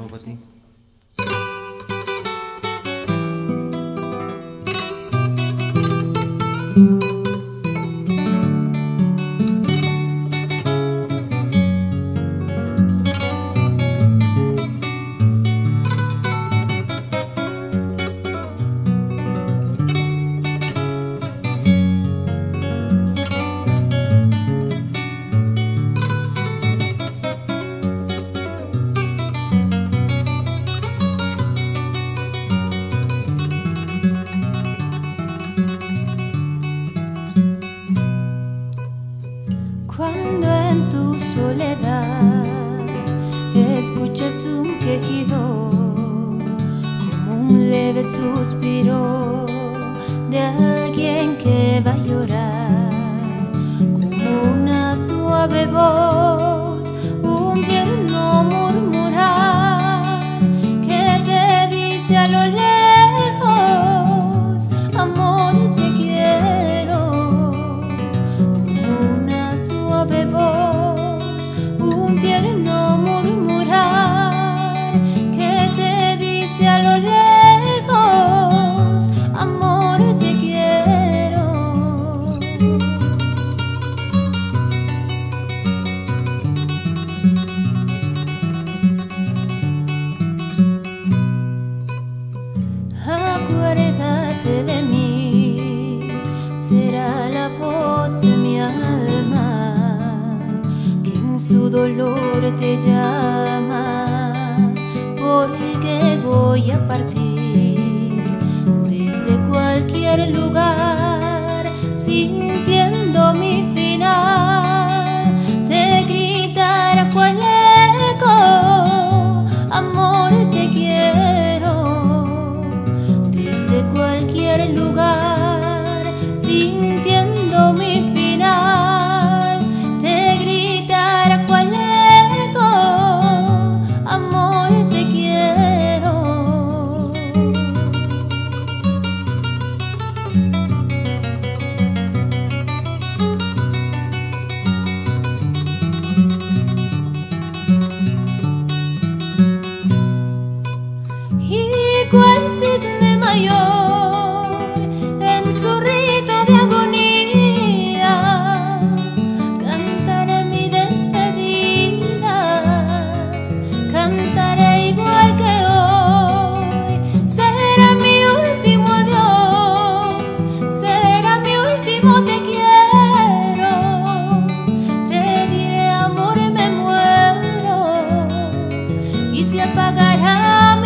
nuevo para ti. Cuando en tu soledad escuchas un quejido, como un leve suspiro de alguien que va a llorar, como una suave voz, un tierno murmurar que te dice a lo lejos, amor, te quiero. Suave voz, un tierno murmurar que te dice a lo lejos, amor, te quiero. Acuérdate de mí, será la voz de mi alma su dolor te llama, porque voy a partir desde cualquier lugar, sintiendo mi final, te gritará cual eco, amor, te quiero, desde cualquier lugar, sintiendo mi final. Cual cisne mayor en su rito de agonía, cantaré mi despedida, cantaré igual que hoy. Será mi último adiós, será mi último te quiero. Te diré, amor, me muero, y se apagará